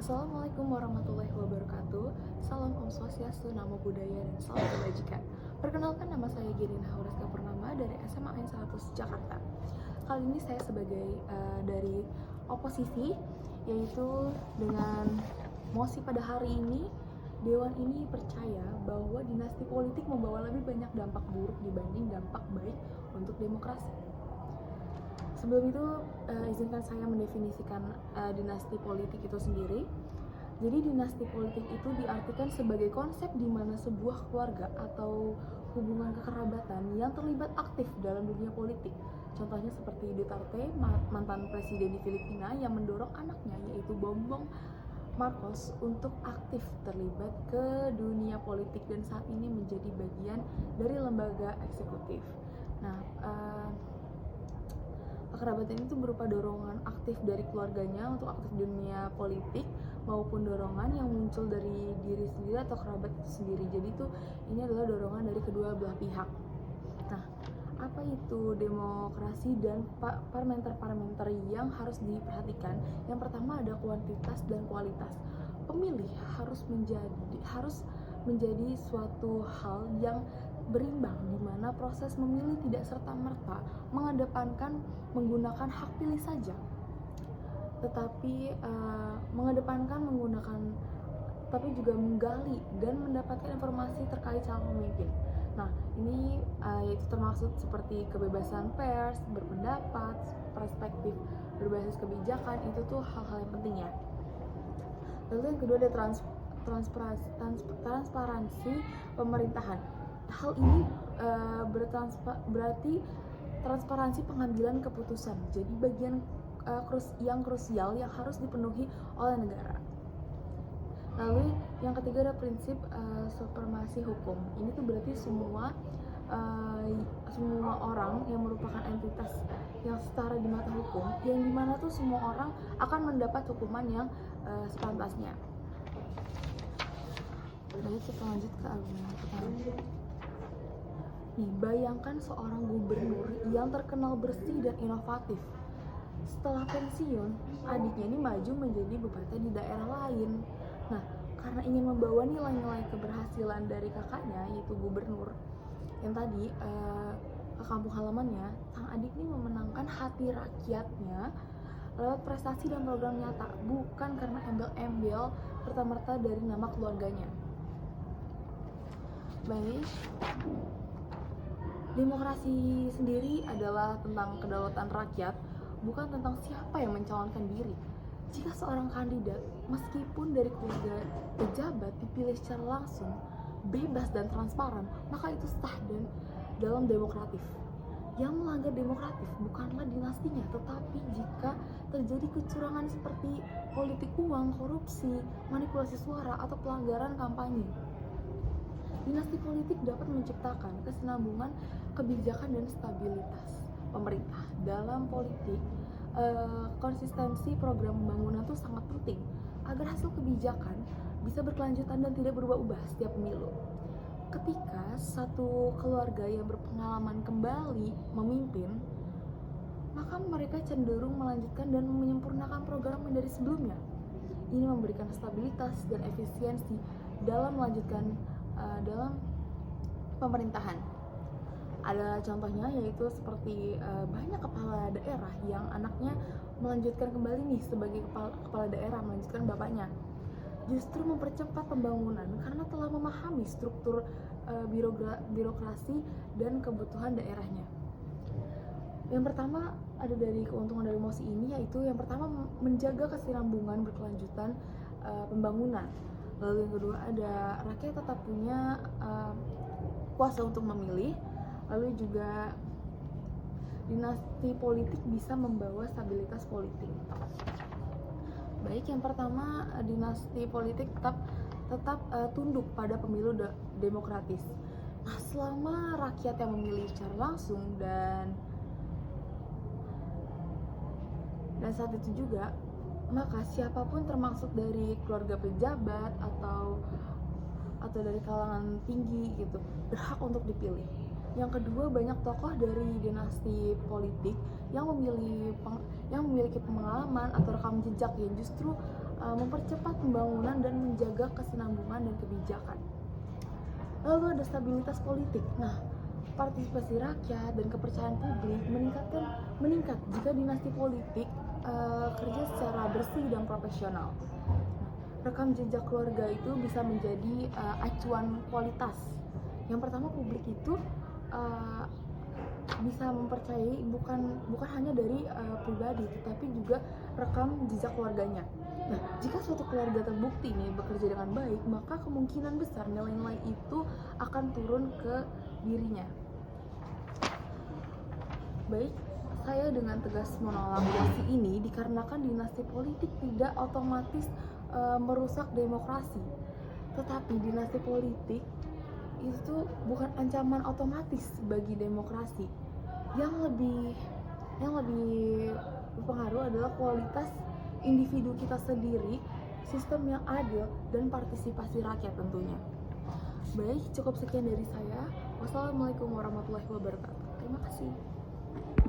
Assalamualaikum warahmatullahi wabarakatuh. Salam Om Swastiastu, Namo Buddhaya, dan salam kebajikan. Perkenalkan, nama saya Girina Horaska Purnama dari SMA Ain 100 Jakarta. Kali ini saya sebagai dari oposisi, yaitu dengan mosi pada hari ini, Dewan ini percaya bahwa dinasti politik membawa lebih banyak dampak buruk dibanding dampak baik untuk demokrasi. Sebelum itu, izinkan saya mendefinisikan dinasti politik itu sendiri. Jadi dinasti politik itu diartikan sebagai konsep di mana sebuah keluarga atau hubungan kekerabatan yang terlibat aktif dalam dunia politik. Contohnya seperti Duterte, mantan presiden di Filipina, yang mendorong anaknya yaitu Bongbong Marcos untuk aktif terlibat ke dunia politik dan saat ini menjadi bagian dari lembaga eksekutif. Nah, kekerabatan itu berupa dorongan aktif dari keluarganya untuk aktif di dunia politik maupun dorongan yang muncul dari diri sendiri atau kerabat itu sendiri. Jadi ini adalah dorongan dari kedua belah pihak. Nah, apa itu demokrasi dan parlementer yang harus diperhatikan? Yang pertama ada kuantitas dan kualitas. Pemilih harus menjadi suatu hal yang berimbang, di mana proses memilih tidak serta-merta mengedepankan menggunakan hak pilih saja, tetapi tapi juga menggali dan mendapatkan informasi terkait calon pemimpin. Nah, ini yaitu termaksud seperti kebebasan pers, berpendapat, perspektif berbasis kebijakan, itu tuh hal-hal yang penting ya. Lalu yang kedua ada transparansi pemerintahan. Hal ini berarti transparansi pengambilan keputusan. Jadi bagian yang krusial yang harus dipenuhi oleh negara. Lalu yang ketiga ada prinsip supremasi hukum. Ini tuh berarti semua orang yang merupakan entitas yang setara di mata hukum, yang dimana tuh semua orang akan mendapat hukuman yang sepantasnya. Lalu kita lanjut ke argumen pertama. Nih, bayangkan seorang gubernur yang terkenal bersih dan inovatif. Setelah pensiun, adiknya ini maju menjadi bupati di daerah lain. Nah, karena ingin membawa nilai-nilai keberhasilan dari kakaknya, yaitu gubernur yang tadi ke kampung halamannya, sang adik ini memenangkan hati rakyatnya lewat prestasi dan program nyata, bukan karena embel-embel serta-merta dari nama keluarganya. Baik, demokrasi sendiri adalah tentang kedaulatan rakyat, bukan tentang siapa yang mencalonkan diri. Jika seorang kandidat, meskipun dari keluarga pejabat, dipilih secara langsung, bebas dan transparan, maka itu sah dan dalam demokratif. Yang melanggar demokratif bukanlah dinastinya, tetapi jika terjadi kecurangan seperti politik uang, korupsi, manipulasi suara, atau pelanggaran kampanye. Dinasti politik dapat menciptakan kesinambungan kebijakan dan stabilitas pemerintah. Dalam politik, konsistensi program pembangunan itu sangat penting agar hasil kebijakan bisa berkelanjutan dan tidak berubah-ubah setiap pemilu. Ketika satu keluarga yang berpengalaman kembali memimpin, maka mereka cenderung melanjutkan dan menyempurnakan program dari sebelumnya. Ini memberikan stabilitas dan efisiensi dalam melanjutkan dalam pemerintahan. Ada contohnya, yaitu seperti banyak kepala daerah yang anaknya melanjutkan kembali nih sebagai kepala daerah, melanjutkan bapaknya. Justru mempercepat pembangunan karena telah memahami struktur birokrasi dan kebutuhan daerahnya. Yang pertama ada dari keuntungan dari mosi ini, yaitu yang pertama menjaga kesinambungan berkelanjutan pembangunan. Lalu yang kedua ada rakyat tetap punya kuasa untuk memilih. Lalu juga dinasti politik bisa membawa stabilitas politik. Baik, yang pertama dinasti politik tetap tunduk pada pemilu demokratis. Nah, selama rakyat yang memilih secara langsung dan saat itu juga, maka siapapun termasuk dari keluarga pejabat atau dari kalangan tinggi gitu berhak untuk dipilih. Yang kedua, banyak tokoh dari dinasti politik yang memiliki pengalaman atau rekam jejak yang justru mempercepat pembangunan dan menjaga kesinambungan dan kebijakan. Lalu ada stabilitas politik. Nah, partisipasi rakyat dan kepercayaan publik meningkat jika dinasti politik kerja secara bersih dan profesional. Rekam jejak keluarga itu bisa menjadi acuan kualitas. Yang pertama, publik itu bisa mempercayai bukan hanya dari pribadi, tetapi juga rekam jejak keluarganya. Nah, jika suatu keluarga terbukti nih bekerja dengan baik, maka kemungkinan besar nilai-nilai itu akan turun ke dirinya. Baik, saya dengan tegas menolak wasi ini dikarenakan dinasti politik tidak otomatis merusak demokrasi. Tetapi dinasti politik itu bukan ancaman otomatis bagi demokrasi. Yang lebih berpengaruh adalah kualitas individu kita sendiri, sistem yang adil, dan partisipasi rakyat tentunya. Baik, cukup sekian dari saya. Wassalamualaikum warahmatullahi wabarakatuh. Terima kasih.